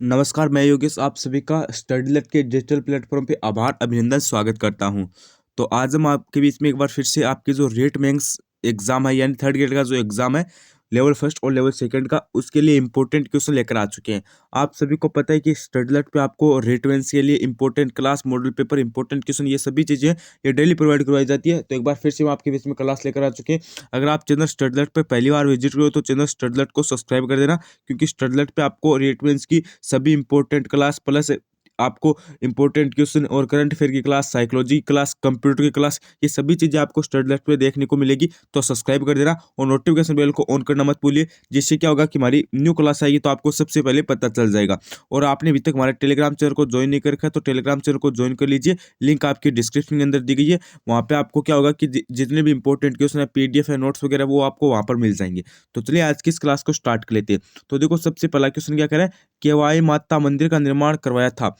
नमस्कार, मैं योगेश आप सभी का स्टडी लैब के डिजिटल प्लेटफॉर्म पे आभार अभिनंदन स्वागत करता हूं। तो आज हम आपके बीच में एक बार फिर से आपके जो रेट मेंस एग्जाम है यानी थर्ड ग्रेड का जो एग्जाम है लेवल फर्स्ट और लेवल सेकंड का उसके लिए इंपॉर्टेंट क्वेश्चन लेकर आ चुके हैं। आप सभी को पता है कि स्टडी लैब पे आपको रेट मेंस के लिए important class model paper important question ये सभी चीज़ें ये डेली प्रोवाइड करवाई जाती है। तो एक बार फिर से हम आपके बीच में क्लास लेकर आ चुके हैं। अगर आप चैनल स्टडी लैब पे पहली बार विजिट करो तो चैनल स्टडी लैब को सब्सक्राइब कर देना, क्योंकि स्टडलेट पे आपको रेटमेंट्स की सभी इंपॉर्टेंट क्लास प्लस आपको इंपॉर्टेंट क्वेश्चन और करंट अफेयर की क्लास, साइकोलॉजी क्लास, कंप्यूटर की क्लास, ये सभी चीज़ें आपको स्टडलेट पे देखने को मिलेगी। तो सब्सक्राइब कर देना और नोटिफिकेशन बेल को ऑन करना मत भूलिए, जिससे क्या होगा कि हमारी न्यू क्लास आएगी तो आपको सबसे पहले पता चल जाएगा। और आपने अभी तक हमारे टेलीग्राम चैनल को ज्वाइन नहीं कर रखा है तो टेलीग्राम चैनल को ज्वाइन कर लीजिए, लिंक आपकी डिस्क्रिप्शन के अंदर दी गई है। वहाँ पे आपको क्या होगा कि जितने भी इंपॉर्टेंट क्वेश्चन है, पीडीएफ है, नोट्स वगैरह, वो आपको वहाँ पर मिल जाएंगे। तो चलिए आज की इस क्लास को स्टार्ट कर लेते हैं। तो देखो सबसे पहला क्वेश्चन क्या कह रहा है, केवाई माता मंदिर का निर्माण करवाया था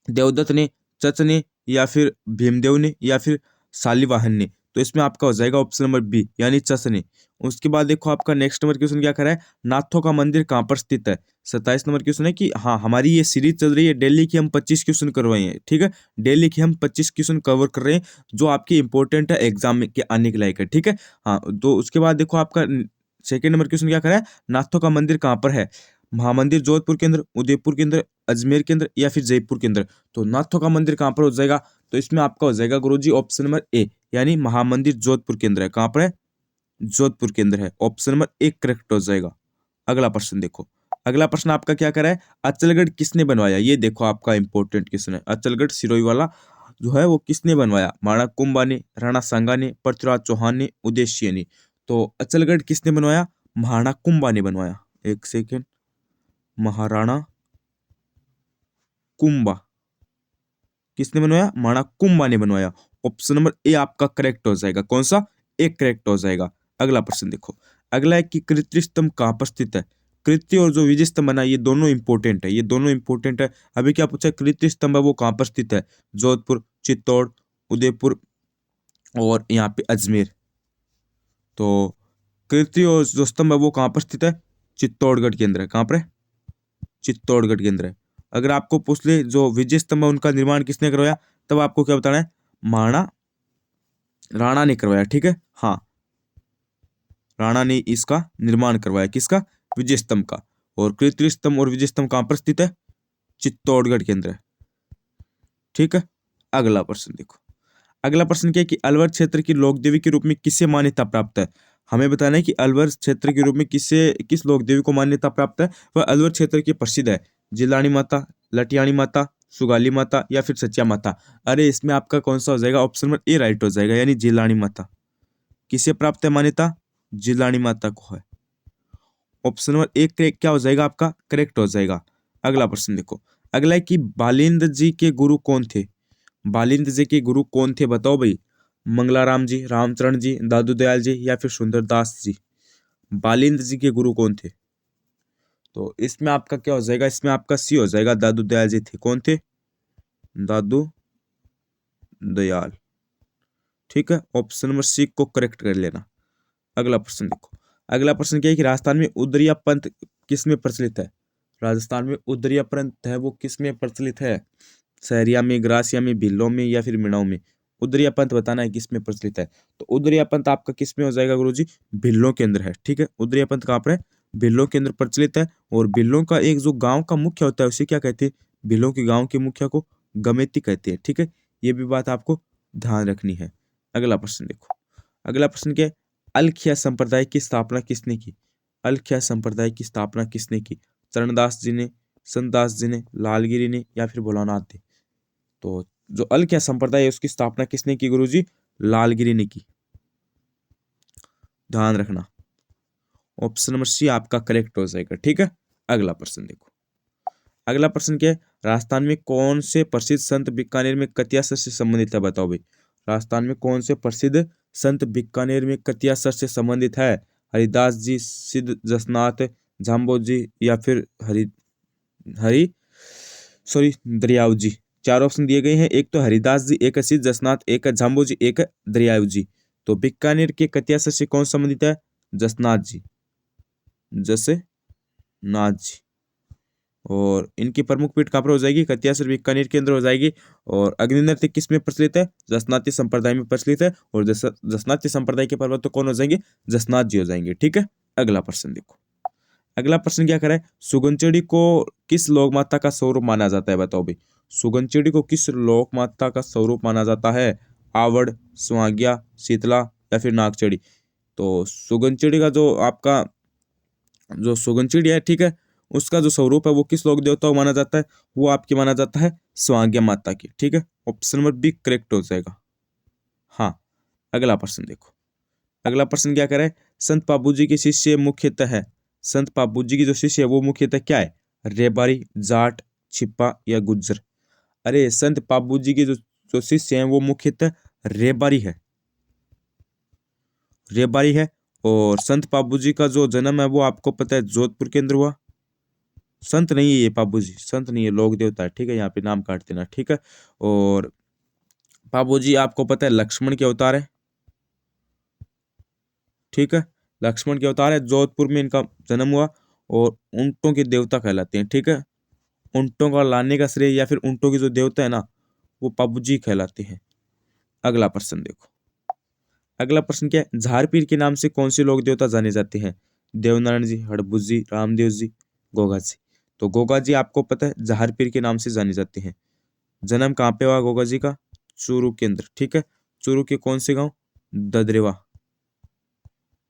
देवदत्त ने, चच ने, या फिर भीमदेव ने, या फिर शालिवाहन ने। तो इसमें आपका हो जाएगा ऑप्शन नंबर बी यानी चच ने। उसके बाद देखो आपका नेक्स्ट नंबर क्वेश्चन क्या कर रहा है, नाथों का मंदिर कहाँ पर स्थित है। 27 नंबर क्वेश्चन है कि हाँ हमारी ये सीरीज चल रही है, डेली की हम 25 क्वेश्चन करवाए हैं, ठीक है। डेली की हम 25 क्वेश्चन कवर कर रहे हैं जो आपकी इंपॉर्टेंट है एग्जाम में के आने के लायक है, ठीक है। हाँ तो उसके बाद देखो आपका सेकेंड नंबर क्वेश्चन क्या कर रहा है, नाथों का मंदिर कहाँ पर है। महामंदिर जोधपुर के अंदर, उदयपुर के अंदर, अजमेर के अंदर, या फिर जयपुर के अंदर। तो नाथों का मंदिर कहाँ पर हो जाएगा, तो इसमें आपका हो जाएगा गुरुजी ऑप्शन नंबर ए यानी महामंदिर जोधपुर के अंदर है। कहाँ पर है, जोधपुर के अंदर है। ऑप्शन नंबर ए करेक्ट हो जाएगा। अगला प्रश्न देखो, अगला प्रश्न आपका क्या करा है, अचलगढ़ किसने बनवाया। ये देखो आपका इंपॉर्टेंट क्वेश्चन है, अचलगढ़ सिरोही वाला जो है वो किसने बनवाया, महाराणा कुंभा ने, राणा सांगा ने, पृथ्वीराज चौहान ने, उदय सिंह ने। तो अचलगढ़ किसने बनवाया, महाराणा कुंभा ने बनवाया। एक सेकेंड, महाराणा कुंभा किसने बनवाया, महाराणा कुंभा ने बनवाया। ऑप्शन नंबर ए आपका करेक्ट हो जाएगा। कौन सा, ए करेक्ट हो जाएगा। अगला प्रश्न देखो, अगला है कि कृत्रि स्तंभ कहाँ पर स्थित है। कृत्रि और जो विजय स्तंभ बना ये दोनों इंपॉर्टेंट है, ये दोनों इंपॉर्टेंट है। अभी क्या पूछा, कृत्रि स्तंभ है वो कहाँ पर स्थित है, जोधपुर, चित्तौड़, उदयपुर और यहाँ पे अजमेर। तो कृत्रि और जो स्तंभ है वो कहाँ पर स्थित है, चित्तौड़गढ़ के अंदर है। कहाँ पर है, चित्तौड़गढ़ के अंदर है। अगर आपको पूछ ले जो विजय स्तंभ है उनका निर्माण किसने करवाया, तब आपको क्या बताना है, महाराणा राणा ने करवाया, ठीक है। हाँ राणा ने इसका निर्माण करवाया, किसका, विजय स्तंभ का। और कृत्रिम स्तंभ और विजय स्तंभ कहाँ पर स्थित है, चित्तौड़गढ़ के अंदर है, ठीक है। अगला प्रश्न देखो, अगला प्रश्न क्या है कि अलवर क्षेत्र की लोक देवी के रूप में किसे मान्यता प्राप्त है। हमें बताना है कि अलवर क्षेत्र के रूप में किस लोक देवी को मान्यता प्राप्त है। वह अलवर क्षेत्र की प्रसिद्ध है, जिलानी माता, लटियानी माता, सुगाली माता, या फिर सचिया माता। अरे इसमें आपका कौन सा हो जाएगा, ऑप्शन नंबर ए राइट हो जाएगा यानी जिलानी माता। किसे प्राप्त है मान्यता, जिलानी माता को है। ऑप्शन नंबर ए क्या हो जाएगा आपका, करेक्ट हो जाएगा। अगला प्रश्न देखो, अगला है कि बालिंद जी के गुरु कौन थे। बालिंद जी के गुरु कौन थे बताओ भाई, मंगलाराम जी, रामचरण जी, दादू दयाल जी, या फिर सुंदरदास जी। बालिंद जी के गुरु कौन थे, तो इसमें आपका क्या हो जाएगा, इसमें आपका सी हो जाएगा, दादू दयाल जी थे। कौन थे, दादू दयाल, ठीक है। ऑप्शन नंबर सी को करेक्ट कर लेना। अगला प्रश्न देखो, अगला प्रश्न क्या है कि राजस्थान में उदरिया पंथ किस में प्रचलित है। राजस्थान में उदरिया पंथ है वो किस में प्रचलित है, सहरिया में, ग्रासिया में, भीलों में, या फिर मिनाओं में। उदरिया पंथ बताना है किस में प्रचलित है। तो उदरिया पंथ आपका किस में हो जाएगा गुरुजी, भीलों के अंदर है, ठीक है। उदरिया पंथ कहाँ पर है, भीलों के अंदर प्रचलित है। और भीलों का एक जो गांव का मुख्य होता है उसे क्या कहते हैं, भीलों के गांव के मुखिया को गमेती कहते हैं, ठीक है। ये भी बात आपको ध्यान रखनी है। अगला प्रश्न देखो, अगला प्रश्न क्या है, अलखिया संप्रदाय की स्थापना किसने की। अलखिया संप्रदाय की स्थापना किसने की, चरणदास जी ने, संतदास जी ने, लालगिरी ने, या फिर भोलानाथ ने। तो जो अलखिया संप्रदाय है उसकी स्थापना किसने की गुरुजी, लालगिरी ने की, ध्यान रखना। ऑप्शन नंबर सी आपका करेक्ट हो जाएगा, ठीक है। अगला प्रश्न देखो, अगला प्रश्न क्या है, राजस्थान में कौन से प्रसिद्ध संत बीकानेर में कतिया सर से संबंधित है बताओ भाई। राजस्थान में कौन से प्रसिद्ध संत बीकानेर में कतिया सर से संबंधित है, हरिदास जी, सिद्ध जसनाथ, झाम्बो जी, या फिर हरि हरि सॉरी दरियाव जी। चार ऑप्शन दिए गए हैं, एक तो हरिदास जी, एक है सिद्ध जसनाथ, एक है झाम्बो जी, एक है दरियाव जी। तो बीकानेर के कतिया सर से कौन संबंधित है, जसनाथ जी, जसनाथ जी, और इनकी प्रमुख पीठ कहाँ पर हो जाएगी, कत्यासर बीकानेर के अंदर हो जाएगी। और अग्नि नृत्य किस में प्रचलित है, जसनाती संप्रदाय में प्रचलित है। और जसनाती संप्रदाय के प्रवर्तक कौन हो जाएंगे, जसनाथ जी हो जाएंगे। ठीक है, अगला प्रश्न देखो। अगला प्रश्न क्या करे, सुगंचेड़ी को किस लोक माता का स्वरूप माना जाता है, बताओ भाई। सुगंचेड़ी को किस लोक माता का स्वरूप माना जाता है, आवड़, सुहागिया, शीतला या फिर नागचेड़ी। तो सुगंचेड़ी का जो आपका जो सुगंचेड़ी है, ठीक है, उसका जो स्वरूप है वो किस लोक देवता को माना जाता है, वो आपकी माना जाता है सुहागिया माता की। ठीक है, ऑप्शन नंबर बी करेक्ट हो जाएगा। हाँ, अगला प्रश्न देखो। अगला प्रश्न क्या करे, संत बाबूजी के शिष्य मुख्यतः है, संत बाबूजी की जो शिष्य है वो मुख्यतः क्या है, रेबारी, जाट, छिपा या गुज्जर। अरे संत बाबूजी के जो जो शिष्य हैं वो मुख्यतः रेबारी है, रेबारी है। और संत बाबूजी का जो जन्म है वो आपको पता है जोधपुर के अंदर हुआ। संत नहीं है ये बाबूजी, संत नहीं है, लोक देवता है। ठीक है, यहाँ पे नाम काट देना। ठीक है, और बाबूजी आपको पता है लक्ष्मण के अवतार है। ठीक है, लक्ष्मण के अवतार है, जोधपुर में इनका जन्म हुआ। और ऊंटों के देवता कहलाते हैं। ठीक है, ऊंटों का लाने का श्रेय या फिर ऊंटों के जो देवता है ना, वो बाबूजी कहलाते हैं। अगला प्रश्न देखो। अगला प्रश्न क्या है, झारपीर के नाम से कौन से लोक देवता जाने जाते हैं, देवनारायण जी, हड़बुज जी, रामदेव जी, गोगा जी। तो गोगा जी आपको पता है झारपीर के नाम से जाने जाते हैं। जन्म कहाँ पे हुआ गोगा जी का, चूरू के अंदर। ठीक है, चूरू के कौन से गांव, ददरेवा,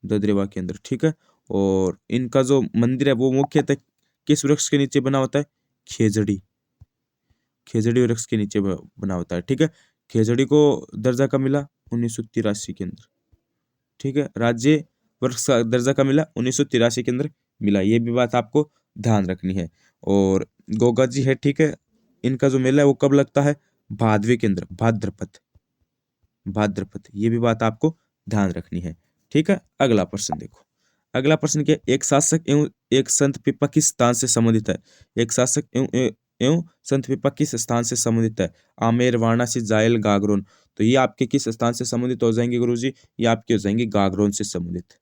ददरेवा के अंदर। ठीक है, और इनका जो मंदिर है वो मुख्यतः किस वृक्ष के नीचे बना होता है, खेजड़ी, खेजड़ी वृक्ष के नीचे बना होता है। ठीक है, खेजड़ी को दर्जा कब मिला, 1983 के अंदर। ठीक है, राज्य वृक्ष का दर्जा कब मिला, 1983 के अंदर मिला। ये भी बात आपको ध्यान रखनी है। और गोगा जी है, ठीक है, इनका जो मेला है वो कब लगता है, भादवे के अंदर, भाद्रपद, भाद्रपद। ये भी बात आपको ध्यान रखनी है। ठीक है, अगला प्रश्न देखो। अगला प्रश्न क्या है, एक शासक एवं एक संत पिपा किस स्थान से संबंधित है, एक शासक एवं संत पिपा किस स्थान से संबंधित है, आमेर, वाराणसी, जायल, गागरोन। तो ये आपके किस स्थान से संबंधित हो जाएंगे गुरुजी, ये आपके हो जाएंगे गागरोन से संबंधित।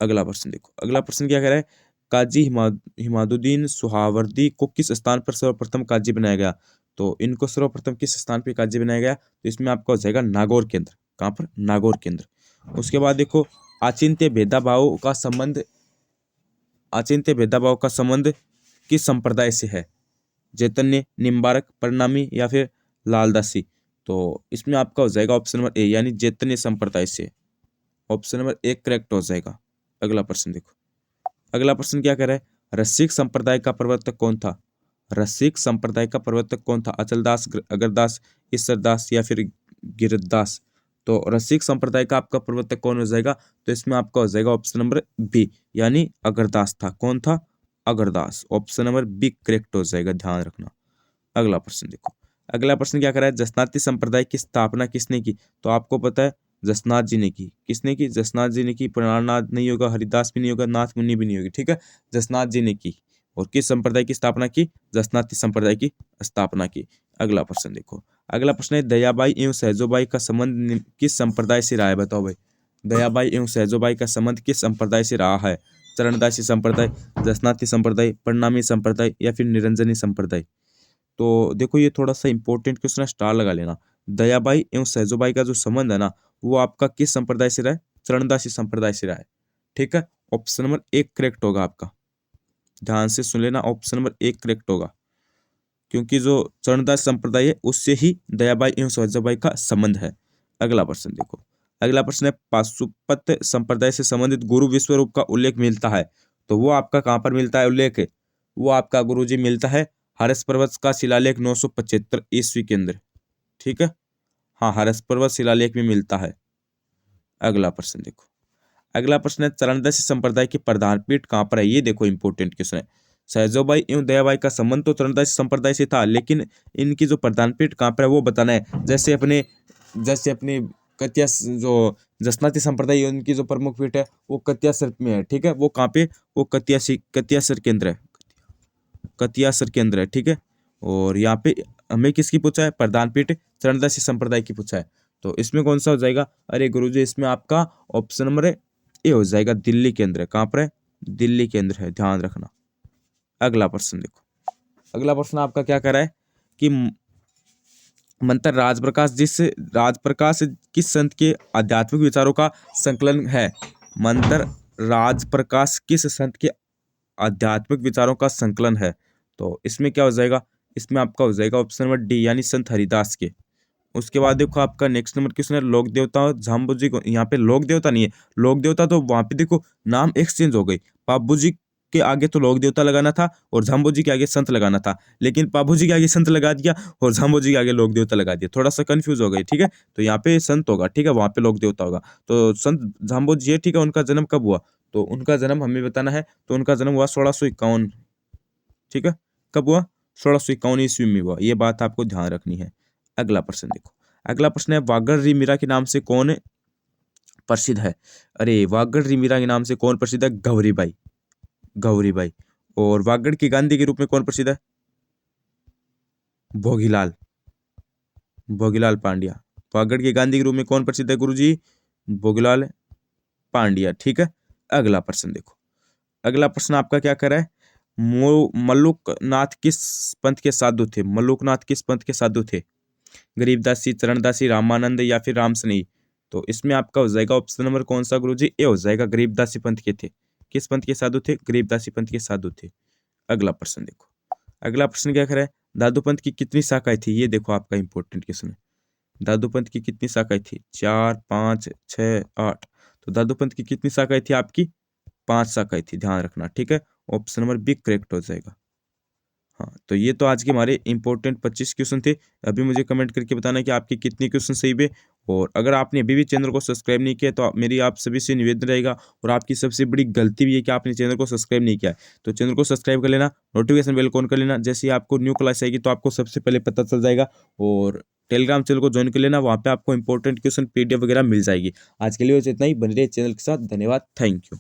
अगला प्रश्न देखो। अगला प्रश्न क्या कह रहा है, काजी हिमादुद्दीन सुहावर्दी को किस स्थान पर सर्वप्रथम काजी बनाया गया। तो इनको सर्वप्रथम किस स्थान पर काजी बनाया गया, तो इसमें आपका हो जाएगा नागौर के अंदर। कहाँ पर, नागौर के अंदर। उसके बाद देखो, आचिंत्य भेदाभाव का संबंध, आचिंत्य भेदाभाव का संबंध किस संप्रदाय से है, चैतन्य, निम्बारक, परिणामी या फिर लालदासी। तो इसमें आपका हो जाएगा ऑप्शन नंबर ए, यानी चैतन्य संप्रदाय से। ऑप्शन नंबर ए करेक्ट हो जाएगा। अगला प्रश्न देखो। अगला प्रश्न क्या कह रहा है, रसिक संप्रदाय का प्रवर्तक कौन था, रसिक संप्रदाय का प्रवर्तक कौन था, अचलदास, अगरदास, ईश्वरदास या फिर गिरदास। तो रसिक संप्रदाय का आपका प्रवर्तक कौन हो जाएगा, तो इसमें आपका हो जाएगा ऑप्शन नंबर बी, यानी अगरदास था। कौन था, Agardas. Option number B correct हो जाएगा, ध्यान रखना। अगला प्रश्न देखो। अगला प्रश्न क्या कर रहा है, जसनाती संप्रदाय की स्थापना किसने की। तो आपको पता है जसनाथ जी ने की। किसने की, जसनाथ जी ने की। प्राणनाथ नहीं होगा, हरिदास भी नहीं होगा, नाथ मुनि भी नहीं होगी। ठीक है, जसनाथ जी ने की। और किस संप्रदाय की स्थापना की, जसनाती संप्रदाय की स्थापना की। अगला प्रश्न देखो। अगला प्रश्न है, दयाबाई एवं सहजोबाई का संबंध किस संप्रदाय से रहा है, बताओ भाई। दयाबाई एवं सहजोबाई का संबंध किस संप्रदाय से रहा है, चरणदासी संप्रदाय, जसनाती संप्रदाय, परिणामी संप्रदाय या फिर निरंजनी संप्रदाय। तो देखो ये थोड़ा सा इंपॉर्टेंट क्वेश्चन है, स्टार लगा लेना। दयाबाई एवं सहजोबाई का जो संबंध है ना, वो आपका किस संप्रदाय से रहा है, चरणदासी संप्रदाय से रहा है। ठीक है, ऑप्शन नंबर एक करेक्ट होगा आपका, ध्यान से सुन लेना, ऑप्शन नंबर एक करेक्ट होगा। क्योंकि जो चरणदास संप्रदाय है उससे ही दयाबाई एवं सहजोबाई का संबंध है। अगला प्रश्न देखो। अगला प्रश्न है, पाशुपत संप्रदाय से संबंधित गुरु विश्वरूप का उल्लेख मिलता है। तो वो आपका कहाँ पर मिलता है उल्लेख, वो आपका गुरुजी मिलता है हरस पर्वत का शिलालेख 975 ईस्वी के अंदर। ठीक है, हाँ, हरस पर्वत शिलालेख में मिलता है। अगला प्रश्न देखो। अगला प्रश्न है, चरणदासी संप्रदाय की प्रधान पीठ कहाँ पर है। ये देखो इंपॉर्टेंट क्वेश्चन है। सहजोबाई एवं दयाबाई का संबंध तो चरणदासी संप्रदाय से था, लेकिन इनकी जो प्रधान पीठ कहाँ पर है वो बताना है। जैसे अपने कतिया जो जसनाती संप्रदाय उनकी जो प्रमुख पीठ है वो कतियासर में है। ठीक है, वो कहाँ पे, वो कतियासर के अंदर है, कतियासर के अंदर है। ठीक है, और यहाँ पे हमें किसकी पूछा है, प्रधान पीठ चरणदासी संप्रदाय की पूछा है। तो इसमें कौन सा हो जाएगा, अरे गुरुजी इसमें आपका ऑप्शन नंबर ए हो जाएगा, दिल्ली के अंदर है। कहाँ पर है, दिल्ली के अंदर है, ध्यान रखना। अगला प्रश्न देखो। अगला प्रश्न आपका क्या कर रहा है कि मंत्र राज प्रकाश किस संत के आध्यात्मिक विचारों का संकलन है। मंत्र राज प्रकाश किस संत के आध्यात्मिक विचारों का संकलन है। तो इसमें क्या हो जाएगा, इसमें आपका हो जाएगा ऑप्शन नंबर डी यानी संत हरिदास के। उसके बाद देखो आपका नेक्स्ट नंबर क्वेश्चन है लोक देवता झाम्बू को, यहाँ पे लोक देवता नहीं है, लोक देवता तो वहां पे देखो नाम एक्सचेंज हो गई, पाबू जी के आगे तो लोक देवता लगाना था और झाम्बू जी के आगे संत लगाना था, लेकिन पाबू जी के आगे संत लगा दिया और झाम्बू जी के आगे लोक देवता लगा दिया, थोड़ा सा कंफ्यूज हो गई। ठीक है, तो यहाँ पे संत होगा, ठीक है, वहां पे लोक देवता होगा। तो संत झाम्बू जी है, ठीक है, उनका जन्म कब हुआ, तो उनका जन्म हमें बताना है, तो उनका जन्म हुआ 1651। ठीक है, कब हुआ, 1651 ईस्वी में हुआ, ये बात आपको ध्यान रखनी है। अगला प्रश्न देखो, अगला प्रश्न है वागड़ रिमिरा के नाम से कौन प्रसिद्ध है। अरे वागड़ रिमिरा के नाम से कौन प्रसिद्ध है, गौरीबाई, गौरीबाई। और वागड़ की गांधी के रूप में कौन प्रसिद्ध है, भोगीलाल, भोगीलाल पांड्या। वागड़ के गांधी के रूप में कौन प्रसिद्ध है गुरुजी, भोगीलाल पांड्या। ठीक है, अगला प्रश्न देखो, अगला प्रश्न आपका क्या कर रहा है, मल्लुकनाथ किस पंथ के साधु थे, मल्लुकनाथ किस पंथ के साधु थे, गरीबदासी, चरणदासी, रामानंद या फिर रामसनेही। तो इसमें आपका हो जाएगा ऑप्शन नंबर कौन सा गुरुजी, ए हो जाएगा, गरीबदासी पंथ के थे। किस पंथ के साधु थे, गरीबदासी पंथ के साधु थे। अगला प्रश्न देखो, अगला प्रश्न क्या करे, दादू पंथ की कितनी शाखाएं थी, ये देखो आपका इंपॉर्टेंट क्वेश्चन है। दादू पंथ की कितनी शाखाएं थी, 4, 5, 6, 8। तो दादू पंथ की कितनी शाखाएं थी आपकी, 5 शाखाएं थी, ध्यान रखना। ठीक है, ऑप्शन नंबर बी करेक्ट हो जाएगा। हाँ, तो ये तो आज के हमारे इंपॉर्टेंट 25 क्वेश्चन थे। अभी मुझे कमेंट करके बताना कि आपके कितने क्वेश्चन सही हुए। और अगर आपने अभी भी चैनल को सब्सक्राइब नहीं किया तो मेरी आप सभी से निवेदन रहेगा, और आपकी सबसे बड़ी गलती भी है कि आपने चैनल को सब्सक्राइब नहीं किया है, तो चैनल को सब्सक्राइब कर लेना, नोटिफिकेशन बेल ऑन कर लेना, जैसे ही आपको न्यू क्लास आएगी तो आपको सबसे पहले पता चल जाएगा। और टेलीग्राम चैनल को ज्वाइन कर लेना, वहाँ पे आपको इंपॉर्टेंट क्वेश्चन PDF वगैरह मिल जाएगी। आज के लिए बस इतना ही, बने रहिए चैनल के साथ, धन्यवाद, थैंक यू।